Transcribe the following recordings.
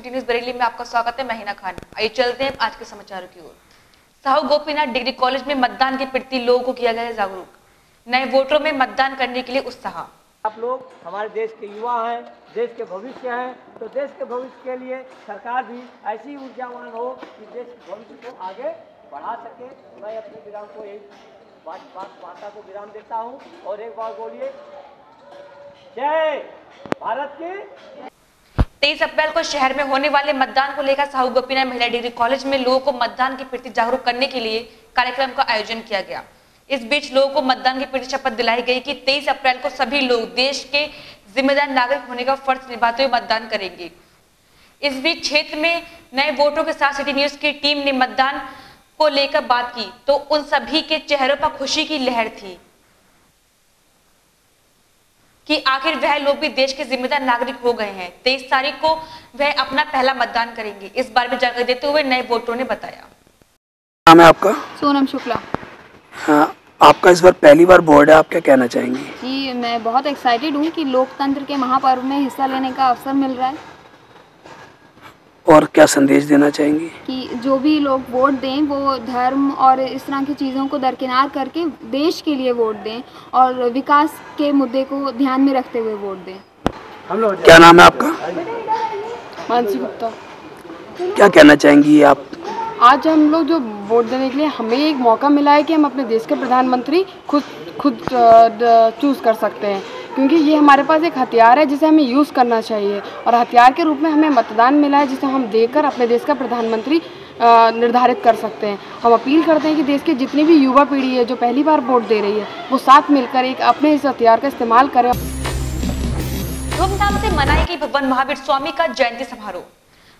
City news Bareilly में आपका स्वागत है। मैं हिना खान। आइए चलते हैं आज के समाचारों की ओर। साहू गोपीनाथ डिग्री कॉलेज में मतदान के प्रति लोगों को किया गया जागरूक। नए वोटरों में मतदान करने के लिए उत्साह। आप लोग हमारे देश के युवा हैं, देश के भविष्य हैं, तो देश के भविष्य के लिए सरकार भी ऐसी ऊर्जावान हो कि देश के भविष्य को आगे बढ़ा सके। मैं अपने विराम को एक वार्ता को विराम देता हूँ और एक बार बोलिए जय भारत की। 23 अप्रैल को शहर में होने वाले मतदान को लेकर साहू गोपीनाथ महिला डिग्री कॉलेज में लोगों को मतदान के प्रति जागरूक करने के लिए कार्यक्रम का आयोजन किया गया। इस बीच लोगों को मतदान के प्रति शपथ दिलाई गई कि 23 अप्रैल को सभी लोग देश के जिम्मेदार नागरिक होने का फर्ज निभाते हुए मतदान करेंगे। इस बीच क्षेत्र में नए वोटरों के साथ सिटी न्यूज की टीम ने मतदान को लेकर बात की तो उन सभी के चेहरों पर खुशी की लहर थी कि आखिर वह लोग भी देश के जिम्मेदार नागरिक हो गए हैं। 23 तारीख को वह अपना पहला मतदान करेंगे। इस बारे में जानकारी देते हुए नए वोटरों ने बताया। नाम है आपका? सोनम शुक्ला। हाँ, आपका इस बार पहली बार वोट है, आप क्या कहना चाहेंगी? जी, मैं बहुत एक्साइटेड हूँ कि लोकतंत्र के महापर्व में हिस्सा लेने का अवसर मिल रहा है। और क्या संदेश देना चाहेंगी? कि जो भी लोग वोट दें वो धर्म और इस तरह की चीज़ों को दरकिनार करके देश के लिए वोट दें और विकास के मुद्दे को ध्यान में रखते हुए वोट दें। क्या नाम है आपका? मानसी गुप्ता। क्या कहना चाहेंगी आप? आज हम लोग जो वोट देने के लिए हमें एक मौका मिला है कि हम अपने देश के प्रधानमंत्री खुद चूज़ कर सकते हैं, क्योंकि ये हमारे पास एक हथियार है जिसे हमें यूज़ करना चाहिए और हथियार के रूप में हमें मतदान मिला है जिसे हम देकर अपने देश का प्रधानमंत्री निर्धारित कर सकते हैं। हम अपील करते हैं कि देश के जितनी भी युवा पीढ़ी है जो पहली बार वोट दे रही है वो साथ मिलकर एक अपने इस हथियार का इस्तेमाल करें। धूमधाम से मनाएगी भगवान महावीर स्वामी का जयंती समारोह।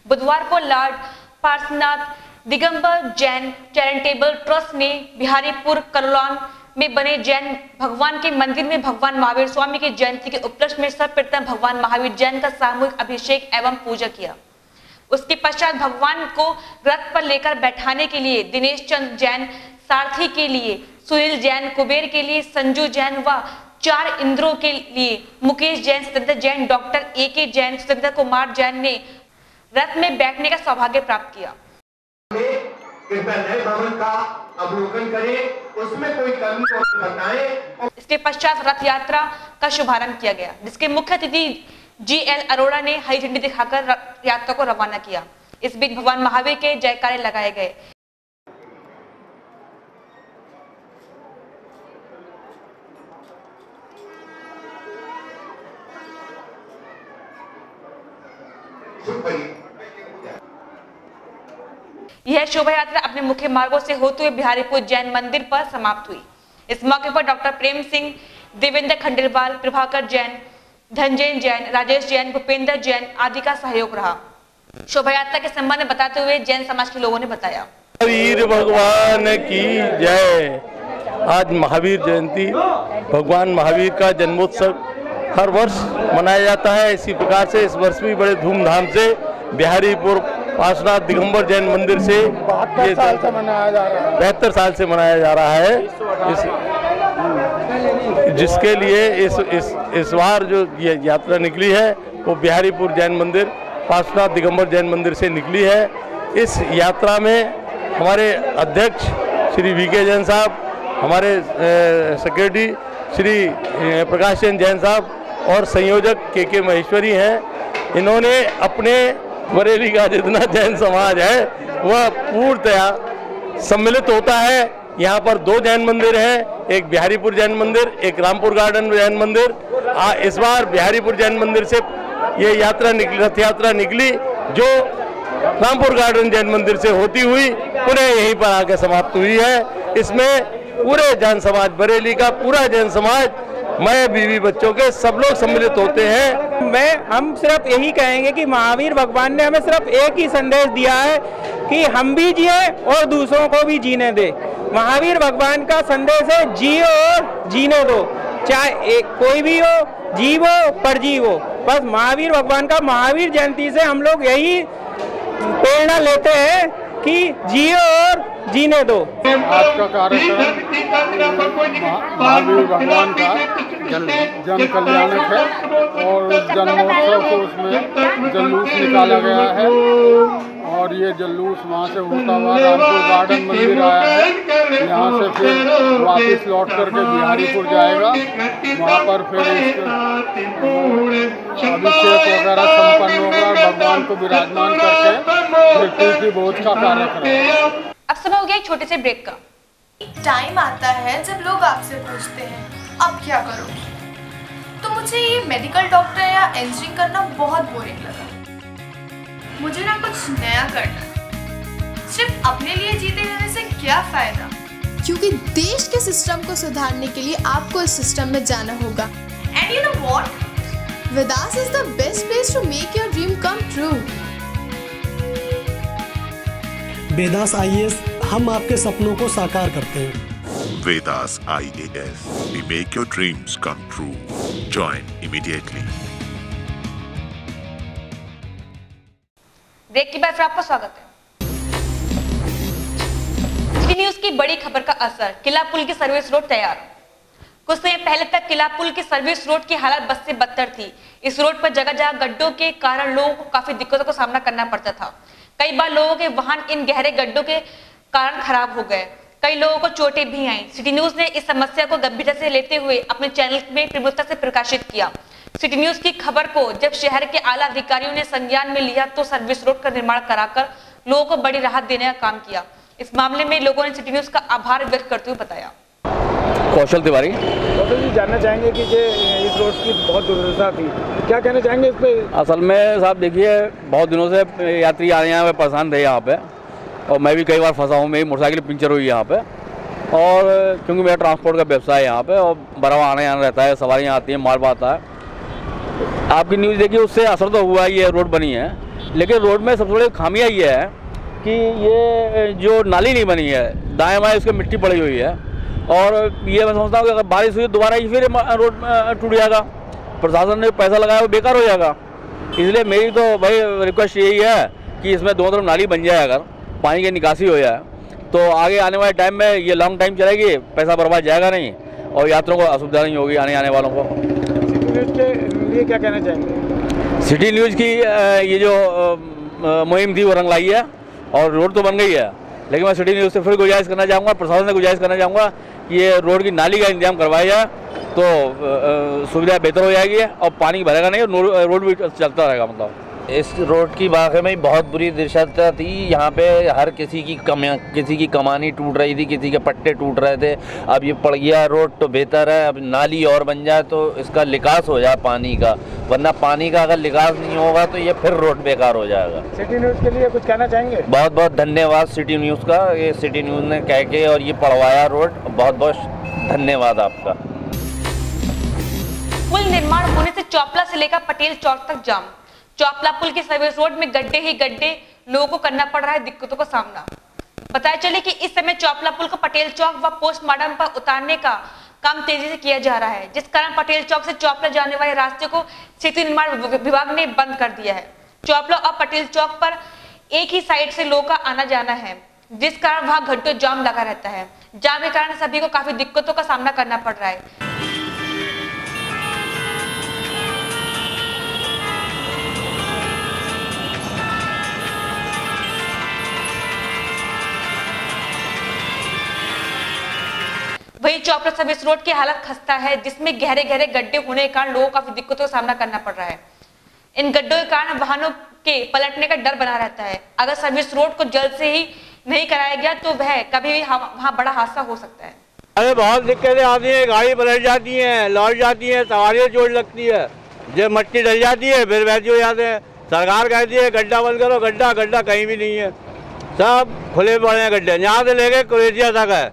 बुधवार को Lord Parshvanath Digambar Jain charitable trust ने बिहारीपुर कलोन में बने जैन भगवान के मंदिर में भगवान महावीर स्वामी की जयंती के उपलक्ष्य में सर्वप्रथम भगवान महावीर जैन का सामूहिक अभिषेक एवं पूजा किया। उसके पश्चात भगवान को रथ पर लेकर बैठाने के लिए दिनेश चंद्र जैन, सारथी के लिए सुनील जैन, कुबेर के लिए संजू जैन व 4 इंद्रों के लिए मुकेश जैन, स्वतंत्र जैन, डॉक्टर AK जैन, स्वतंत्र कुमार जैन ने रथ में बैठने का सौभाग्य प्राप्त किया। नए भवन का अवलोकन करें, उसमें कोई कमी बताएं। इसके पश्चात रथ यात्रा का शुभारंभ किया गया, जिसके मुख्य अतिथि GL अरोड़ा ने हरी झंडी दिखाकर यात्रा को रवाना किया। इस बीच भगवान महावीर के जयकारे लगाए गए। यह शोभा यात्रा अपने मुख्य मार्गों से होते हुए बिहारीपुर जैन मंदिर पर समाप्त हुई। इस मौके पर डॉक्टर प्रेम सिंह, देवेंद्र खंडेलवाल, प्रभाकर जैन, धनजय जैन, राजेश जैन, भूपेंद्र जैन आदि का सहयोग रहा। शोभा यात्रा के संबंध में बताते हुए जैन समाज के लोगों ने बताया। महावीर भगवान की जय। आज महावीर जयंती, भगवान महावीर का जन्मोत्सव हर वर्ष मनाया जाता है। इसी प्रकार से इस वर्ष भी बड़े धूमधाम से बिहारीपुर पार्श्वनाथ दिगंबर जैन मंदिर से 72 साल से मनाया जा रहा है। 72 साल से मनाया जा रहा है। जिसके लिए इस बार जो ये यात्रा निकली है वो बिहारीपुर जैन मंदिर, पार्श्वनाथ दिगंबर जैन मंदिर से निकली है। इस यात्रा में हमारे अध्यक्ष श्री VK जैन साहब, हमारे सेक्रेटरी श्री प्रकाश जैन साहब और संयोजक KK महेश्वरी हैं। इन्होंने अपने बरेली का जितना जैन समाज है वह पूर्णतया सम्मिलित होता है। यहाँ पर 2 जैन मंदिर हैं, एक बिहारीपुर जैन मंदिर, एक रामपुर गार्डन जैन मंदिर। इस बार बिहारीपुर जैन मंदिर से ये यात्रा निकली, रथ यात्रा निकली, जो रामपुर गार्डन जैन मंदिर से होती हुई पुनः यहीं पर आकर समाप्त हुई है। इसमें पूरे जैन समाज, बरेली का पूरा जैन समाज, मैं, बीवी, बच्चों के सब लोग सम्मिलित होते हैं। हम सिर्फ यही कहेंगे कि महावीर भगवान ने हमें सिर्फ एक ही संदेश दिया है कि हम भी जिए और दूसरों को भी जीने दे। महावीर भगवान का संदेश है जियो और जीने दो, चाहे कोई भी हो, जीवो पर जीवो। बस महावीर भगवान का महावीर जयंती से हम लोग यही प्रेरणा लेते हैं कि जियो और जीने दो। आज का कार्यक्रम महावीर भगवान का जन कल्याणक है और जन्मोत्सव को उसमें जुलूस निकाला गया है और ये जुलूस वहाँ से होता हुआ रामपुर गार्डन मंदिर आया है। यहाँ से फिर वापस लौट करके बिहारीपुर जाएगा, वहाँ पर फिर अभिषेक वगैरह संपन्न होगा और भगवान को विराजमान करके फिर तुलसी भोज का कार्यक्रम। अब समय हो गया एक छोटे से ब्रेक का। टाइम आता है जब लोग आपसे पूछते हैं अब क्या करोगे, तो मुझे ये मेडिकल डॉक्टर या इंजीनियरिंग करना बहुत बोरिंग लगा। मुझे ना कुछ नया करना, सिर्फ अपने लिए जीते रहने से क्या फायदा, क्योंकि देश के सिस्टम को सुधारने के लिए आपको इस सिस्टम में जाना होगा। And you know what, Vedas is the best place to make your dream come true. Vedas IAS, हम आपके सपनों को साकार करते हैं। Vedas IAS, we make your dreams come true. Join immediately. Break के बाद फिर आपका स्वागत है। सिटी न्यूज की बड़ी खबर का असर, किला पुल की सर्विस रोड तैयार। कुछ समय पहले तक किला पुल की सर्विस रोड की हालत बद से बदतर थी। इस रोड पर जगह जगह गड्ढों के कारण लोगों को काफी दिक्कतों का सामना करना पड़ता था। कई बार लोगों के वाहन इन गहरे गड्ढों के कारण खराब हो गए, कई लोगों को चोटें भी आईं। सिटी न्यूज ने इस समस्या को गंभीरता से लेते हुए अपने चैनल में प्रमुखता से प्रकाशित किया। सिटी न्यूज की खबर को जब शहर के आला अधिकारियों ने संज्ञान में लिया तो सर्विस रोड का निर्माण कराकर लोगों को बड़ी राहत देने का काम किया। इस मामले में लोगों ने सिटी न्यूज का आभार व्यक्त करते हुए बताया। कौशल तिवारी। कौशल जी, जानना चाहेंगे कि इस रोड की बहुत दुर्दशा थी, क्या कहना चाहेंगे इस पे? असल में साहब देखिए, बहुत दिनों से यात्री आने यहाँ पे परेशान थे यहाँ पे, और मैं भी कई बार फंसा हूँ। मेरी मोटरसाइकिल पंचर हुई यहाँ पे, और क्योंकि मेरा ट्रांसपोर्ट का व्यवसाय है यहाँ पे और बराबर आने जाना रहता है, सवारियाँ आती हैं, माल आता है। आपकी न्यूज़ देखिए, उससे असर तो हुआ, ये रोड बनी है, लेकिन रोड में सबसे बड़ी खामियाँ ये है कि ये जो नाली नहीं बनी है, दाएँ बाएँ उसकी मिट्टी पड़ी हुई है, और ये मैं समझता हूँ कि अगर बारिश हुई दोबारा ही फिर रोड टूट जाएगा, प्रशासन ने पैसा लगाया वो बेकार हो जाएगा। इसलिए मेरी तो भाई रिक्वेस्ट यही है कि इसमें दोनों तरफ नाली बन जाए, अगर पानी की निकासी हो जाए तो आगे आने वाले टाइम में ये लॉन्ग टाइम चलेगी, पैसा बर्बाद जाएगा नहीं और यात्रियों को असुविधा नहीं होगी आने वालों को। सिटी न्यूज़ के लिए क्या कहना चाहेंगे? सिटी न्यूज़ की ये जो मुहिम थी वो रंग लाई है और रोड तो बन गई है, लेकिन मैं सिटी न्यूज़ से फिर गुजारिश करना चाहूँगा, प्रशासन से गुजारिश करना चाहूँगा कि ये रोड की नाली का इंतजाम करवाया जाए तो सुविधा बेहतर हो जाएगी और पानी भरेगा नहीं और रोड भी चलता रहेगा। मतलब इस रोड की वाकई में बहुत बुरी दशा थी। यहाँ पे हर किसी की कमानी टूट रही थी, किसी के पट्टे टूट रहे थे। अब ये पड़ गया रोड तो बेहतर है, अब नाली और बन जाए तो इसका निकास हो जाए पानी का, वरना पानी का अगर निकास नहीं होगा तो ये फिर रोड बेकार हो जाएगा। सिटी न्यूज़ के लिए कुछ कहना चाहेंगे? बहुत बहुत धन्यवाद सिटी न्यूज़ का, ये सिटी न्यूज़ ने कह के और ये पढ़वाया रोड, बहुत बहुत धन्यवाद आपका। पुल निर्माण होने से चौपला से लेकर पटेल चौक तक जाम। चौपला पुल की सर्विस रोड में गड्ढे ही गड्ढे, लोगों को करना पड़ रहा है दिक्कतों का सामना। बताया चले कि इस समय चौपला पुल को पटेल चौक व पोस्टमार्टम पर उतारने का काम तेजी से किया जा रहा है, जिस कारण पटेल चौक से चौपला जाने वाले रास्ते को सेतु निर्माण विभाग ने बंद कर दिया है। चौपला और पटेल चौक पर एक ही साइड से लोगों का आना जाना है, जिस कारण वहां घंटों जाम लगा रहता है। जाम के कारण सभी को काफी दिक्कतों का सामना करना पड़ रहा है। वही चौपला सर्विस रोड की हालत खस्ता है, जिसमें गहरे गहरे गड्ढे होने के कारण लोगों को काफी दिक्कतों का सामना करना पड़ रहा है। इन गड्ढों के कारण वाहनों के पलटने का डर बना रहता है। अगर सर्विस रोड को जल्द से ही नहीं कराया गया तो वह कभी भी वहाँ बड़ा हादसा हो सकता है। अरे बहुत दिक्कतें आती हैं, गाड़ी पलट जाती है, लौट जाती है, सवारियों चोट लगती है, जब मट्टी डल जाती है फिर वैसे हो जाते हैं। सरकार कहती है गड्ढा बंद करो, गड्ढा कहीं भी नहीं है, सब खुले पड़े हैं गड्ढे, यहाँ से लेके कुरेशिया तक है।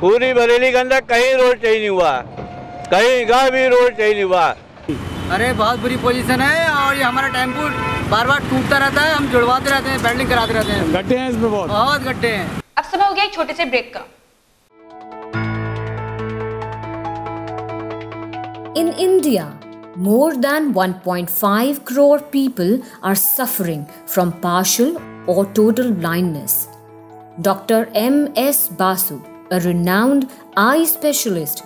पूरी बरेली के अंदर कहीं रोड सही नहीं हुआ, कहीं का भी रोड सही नहीं हुआ। अरे बहुत बुरी पोजीशन है और ये हमारा टेम्पो बार बार टूटता रहता है, हम जुड़वाते रहते हैं, बेल्डिंग कराते रहते हैं। गड्ढे हैं इसमें, बहुत गड्ढे हैं। अब समय हो गया एक छोटे से ब्रेक का। In India, more than 1.5 crore people are suffering from partial or total blindness. Dr. M.S. Basu, a renowned eye specialist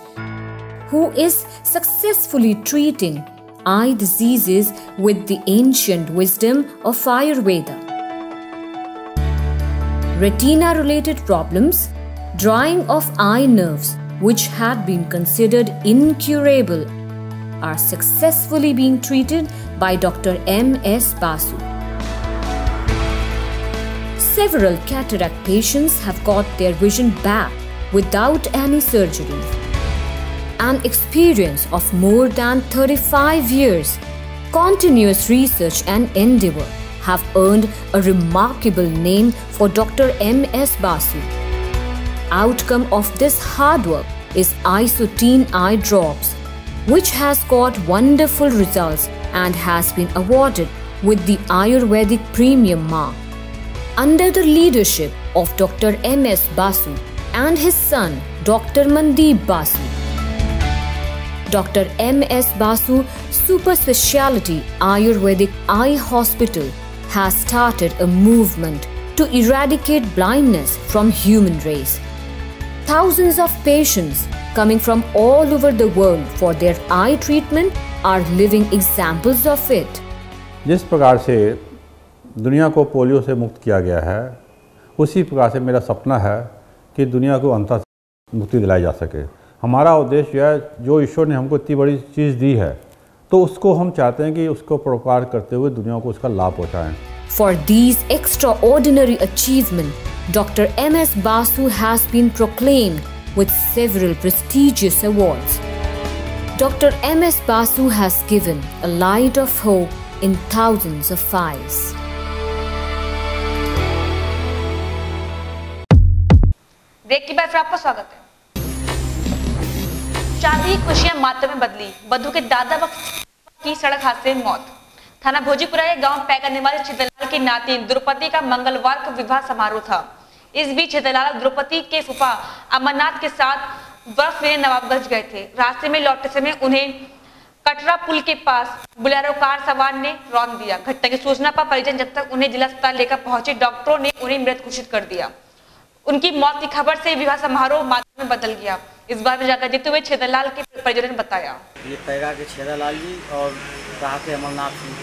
who is successfully treating eye diseases with the ancient wisdom of Ayurveda. Retina-related problems, drying of eye nerves, which had been considered incurable, are successfully being treated by Dr. M.S. Basu. Several cataract patients have got their vision back without any surgery. An experience of more than 35 years, continuous research and endeavor have earned a remarkable name for Dr. M.S. Basu. Outcome of this hard work is Isotene eye drops, which has got wonderful results and has been awarded with the Ayurvedic Premium Mark. Under the leadership of Dr. M.S. Basu and his son Dr. Mandeep Basu, Dr. M.S. Basu Super Speciality Ayurvedic Eye Hospital has started a movement to eradicate blindness from human race. Thousands of patients coming from all over the world for their eye treatment are living examples of it. जिस प्रकार से दुनिया को polio से मुक्त किया गया है, उसी प्रकार से मेरा सपना है कि दुनिया को अंततः मुक्ति दिलाई जा सके। हमारा उद्देश्य है, जो ईश्वर ने हमको इतनी बड़ी चीज़ दी है, तो उसको हम चाहते हैं कि उसको प्रोपार करते हुए दुनिया को उसका लाभ पहुँचाएं। For these extraordinary achievements, Dr. M.S. Basu has been proclaimed with several prestigious awards. Dr. M.S. Basu has given a light of hope in thousands of eyes. Break के बाद फिर आपका स्वागत है। शादी की खुशियां मातम में बदली, बधू के दादा व की सड़क हादसे में मौत। थाना भोजीपुरा के गांव पैका निवासी छेदलाल की नातिन द्रौपदी का मंगलवार को विवाह समारोह था। इस बीच छेदलाल द्रौपदी के फूफा अमरनाथ के साथ बर्फ लेने नवाबगंज गए थे। रास्ते में लौटते समय उन्हें कटरा पुल के पास बुलेरो कार सवार ने रौंद दिया। घटना की सूचना पर परिजन जब तक उन्हें जिला अस्पताल लेकर पहुंचे, डॉक्टरों ने उन्हें मृत घोषित कर दिया। उनकी मौत की खबर से विवाह समारोह मातम में बदल गया। इस बारे में जानकारी देते हुए छेदलाल के परिजनों ने बताया, ये पैगा के छेदलाल जी और कहा के अमरनाथ सिंह।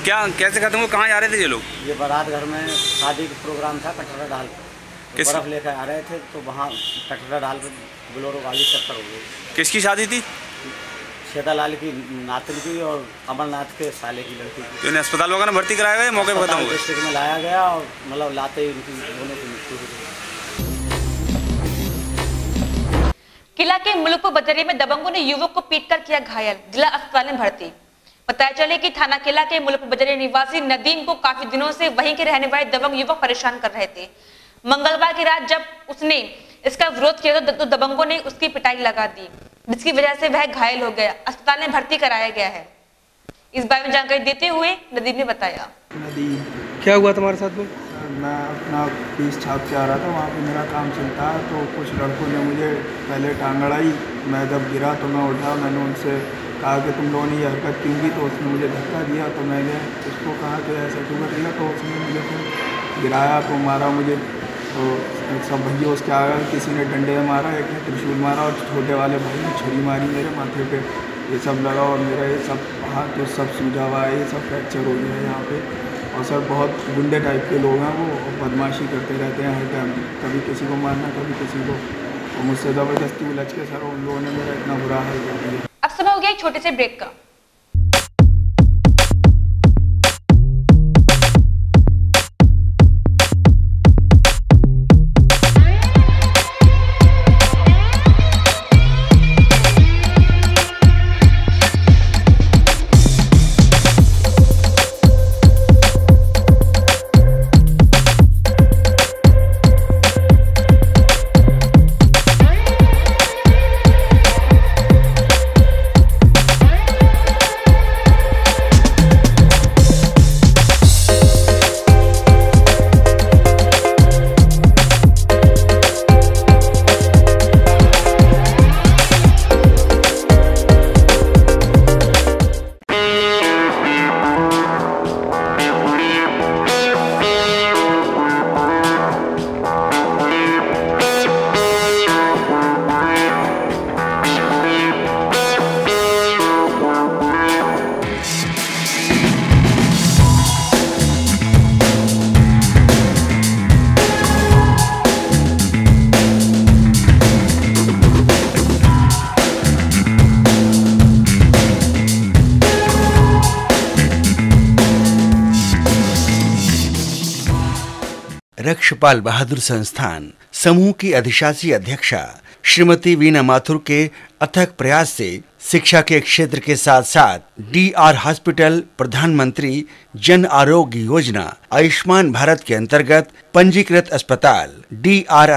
क्या कैसे खत्म हुआ, कहाँ जा रहे थे ये लोग? ये बारात घर में शादी का प्रोग्राम था कटरा डाल, तो बर्फ लेकर आ रहे थे, तो वहाँ कटरा डाल पर बोलेरो गाड़ी टक्कर हो गई। किसकी शादी थी? छेदलाल की नातिन की और अमरनाथ के साले की लड़की की। तो इन्हें अस्पताल वगैरह भर्ती कराया गया, मौके पर खत्म हो गया? डिस्ट्रिक्ट में लाया गया और मतलब लाते ही उनकी दोनों की मृत्यु हो गई। किला के मुलुकपुर बजरिया में दबंगों ने युवक को पीटकर किया घायल, जिला अस्पताल में भर्ती। बताया चले कि थाना किला के मुलुकपुर बजरिया निवासी नदीम को काफी दिनों से वहीं के रहने वाले दबंग युवक परेशान कर रहे थे। मंगलवार की रात जब उसने इसका विरोध किया तो दबंगों ने उसकी पिटाई लगा दी, जिसकी वजह से वह घायल हो गया। अस्पताल में भर्ती कराया गया है। इस बारे में जानकारी देते हुए नदीम ने बताया, क्या हुआ तुम्हारे साथ में? मैं अपना फीस छाप के आ रहा था, वहाँ पे मेरा काम चलता है, तो कुछ लड़कों ने मुझे पहले टांग अड़ाई। मैं जब गिरा तो मैं उठा, मैंने उनसे कहा कि तुम लोगों ने ये हरकत क्यों की, तो उसने मुझे धक्का दिया। तो मैंने उसको कहा कि ऐसा क्यों कर दिया, तो उसने मुझे फिर गिराया, तो मारा मुझे। तो सब भैया उसके आ गए, किसी ने डंडे में मारा, एक ने त्रिशूल मारा और छोटे वाले भाई ने छुरी मारी मेरे माथे पे। ये सब लगा और मेरा ये सब हाथ तो सब सूजा हुआ है, ये सब फ्रैक्चर हो गया है यहाँ पे। और सर बहुत गुंडे टाइप के लोग हैं, वो बदमाशी करते रहते हैं हर टाइम, कभी किसी को मारना कभी किसी को, और मुझसे ज़बरदस्ती उलझ के सर उन लोगों ने मेरा इतना बुरा हाल कर दिया। अब समय हो गया एक छोटे से ब्रेक का। रक्षपाल बहादुर संस्थान समूह की अधिशासी अध्यक्षा श्रीमती वीना माथुर के अथक प्रयास से शिक्षा के क्षेत्र के साथ साथ DR हॉस्पिटल, प्रधानमंत्री जन आरोग्य योजना, आयुष्मान भारत के अंतर्गत पंजीकृत अस्पताल DR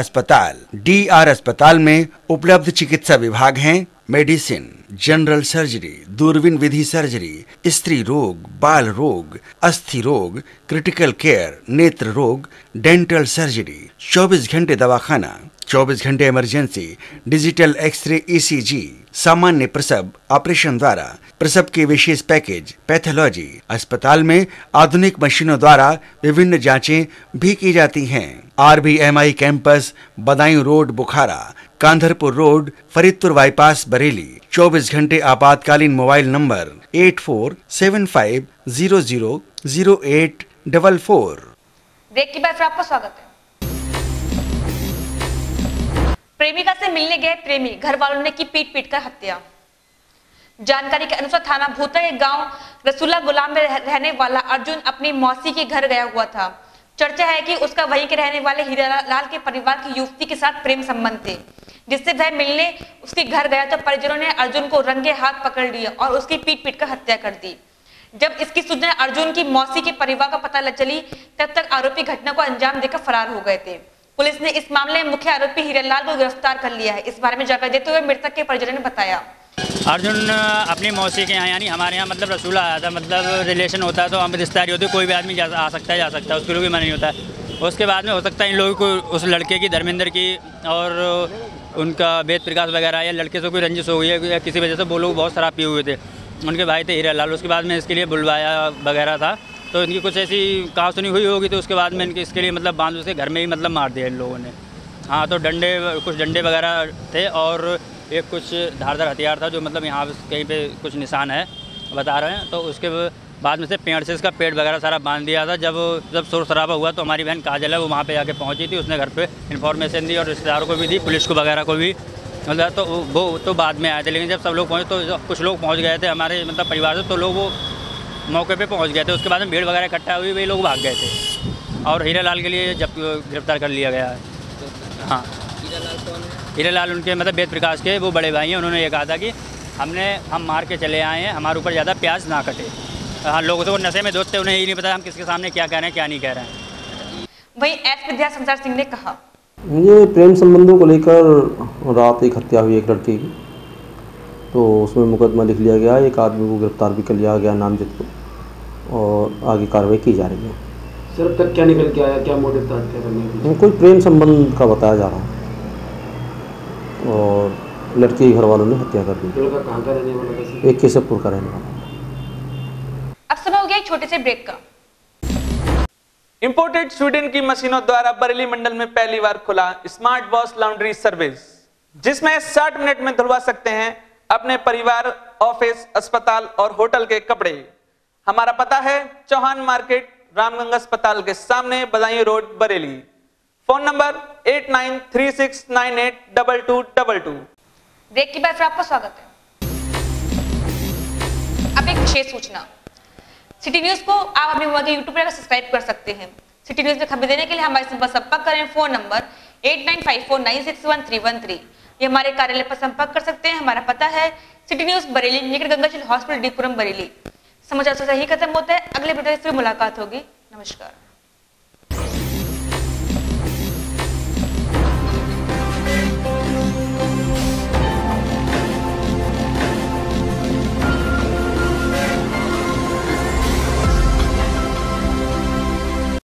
अस्पताल में उपलब्ध चिकित्सा विभाग हैं मेडिसिन, जनरल सर्जरी, दूरबीन विधि सर्जरी, स्त्री रोग, बाल रोग, अस्थि रोग, क्रिटिकल केयर, नेत्र रोग, डेंटल सर्जरी, 24 घंटे दवाखाना, 24 घंटे इमरजेंसी, डिजिटल एक्सरे, ECG, सामान्य प्रसव ऑपरेशन द्वारा प्रसव के विशेष पैकेज, पैथोलॉजी। अस्पताल में आधुनिक मशीनों द्वारा विभिन्न जांचें भी की जाती हैं। RBMI कैंपस, बदायूं रोड, बुखारा, कांधरपुर रोड, फरीदपुर बाईपास, बरेली। 24 घंटे आपातकालीन मोबाइल नंबर 8475000844। ब्रेक के बाद फिर आपका स्वागत है। प्रेमिका से मिलने गए प्रेमी, घर वालों ने की पीट कर हत्या। जानकारी के अनुसार थाना भूता के गांव रसूला गुलाम में रहने वाला अर्जुन अपनी मौसी के घर गया हुआ था। चर्चा है कि उसका वहीं के रहने वाले हीरालाल के परिवार की युवती के साथ प्रेम संबंध थे, जिससे वह मिलने उसके घर गया तो परिजनों ने अर्जुन को रंगे हाथ पकड़ लिया और उसकी पीट कर हत्या कर दी। जब इसकी सूचना अर्जुन की मौसी के परिवार को पता चली, तब तक आरोपी घटना को अंजाम देकर फरार हो गए थे। पुलिस ने इस मामले में मुख्य आरोपी हीरालाल को गिरफ्तार कर लिया है। इस बारे में जानकारी देते हुए मृतक के परिजनों ने बताया, अर्जुन अपनी मौसी के यहाँ यानी हमारे यहाँ मतलब रसूला आया था, मतलब रिलेशन होता है तो हम रिश्तेदारी होती है, कोई भी आदमी आ सकता है जा सकता है, उसके लोग भी मना नहीं होता है। उसके बाद में हो सकता है इन लोगों को उस लड़के की, धर्मेंद्र की और उनका वेद प्रकाश वगैरह या लड़के से कोई रंजिश हो गई है या किसी वजह से वो लोग बहुत शराब पिए हुए थे। उनके भाई थे हीरालाल, उसके बाद में इसके लिए बुलवाया वगैरह था, तो इनकी कुछ ऐसी कहा सुनी हुई होगी, तो उसके बाद में इनके इसके लिए मतलब बांध उसके घर में ही मतलब मार दिया इन लोगों ने। हाँ, तो कुछ डंडे वगैरह थे और एक कुछ धारदार हथियार था जो मतलब यहाँ कहीं पे कुछ निशान है बता रहे हैं। तो उसके बाद में से पेड़ से इसका पेट वगैरह सारा बांध दिया था। जब शोर शराबा हुआ तो हमारी बहन काजल है वो वहाँ पे जाके पहुँची थी, उसने घर पे इन्फॉर्मेशन दी और रिश्तेदारों को भी दी, पुलिस को वगैरह को भी मतलब, तो वो तो बाद में आए थे। लेकिन जब सब लोग पहुँचे तो कुछ लोग पहुँच गए थे हमारे मतलब परिवार से, तो लोग वो मौके पे पहुँच गए थे। उसके बाद में भीड़ वगैरह इकट्ठा हुई, वे लोग भाग गए थे और हीरालाल के लिए जब गिरफ्तार कर लिया गया है। हाँ, हीरालाल उनके मतलब वेद प्रकाश के वो बड़े भाई हैं। उन्होंने ये कहा था कि हम मार के चले आए हैं, हमारे ऊपर ज़्यादा प्याज ना कटे। हाँ, लोग तो नशे में दोस्त थे, उन्हें ये नहीं पता हम किसके सामने क्या कह रहे हैं क्या नहीं कह रहे हैं। वहीं एस विद्या संसार सिंह ने कहा, ये प्रेम संबंधों को लेकर रात एक हत्या हुई एक लड़की की, तो उसमें मुकदमा लिख लिया गया, एक आदमी को गिरफ्तार भी कर लिया गया नामजद को, और आगे कार्रवाई की जा रही है। सर अब तक क्या निकल के आया, क्या मोटिव था हत्या करने की? कोई प्रेम संबंध का बताया जा रहा है और लड़की के घर वालों ने हत्या कर दी। लड़का कहाँ का रहने वाला था? एक केशवपुर का रहने वाला। अब समय हो गया एक छोटे से ब्रेक का। इंपोर्टेड स्वीडन की मशीनों द्वारा बरेली मंडल में पहली बार खुला स्मार्ट वॉश लॉन्ड्री सर्विस, जिसमें 60 मिनट में धुलवा सकते हैं अपने परिवार, ऑफिस, अस्पताल और होटल के कपड़े। हमारा पता है चौहान मार्केट, रामगंगा अस्पताल के सामने, Badaun road, Bareilly. Phone number 8936982222। Break के बाद फिर आपका स्वागत है। अब एक विशेष सूचना, सिटी न्यूज को आप अपने मोबाइल के यूट्यूब पर सब्सक्राइब कर सकते हैं। सिटी न्यूज में खबर देने के लिए हमारे संपर्क करें। Phone number 8954961313। ये हमारे कार्यालय पर संपर्क कर सकते हैं। हमारा पता है सिटी न्यूज बरेली, निकट गंगाचल हॉस्पिटल, डीपुरम, बरेली। समाचार से यही खत्म होता है। अगले वीडियो में फिर मुलाकात होगी। नमस्कार।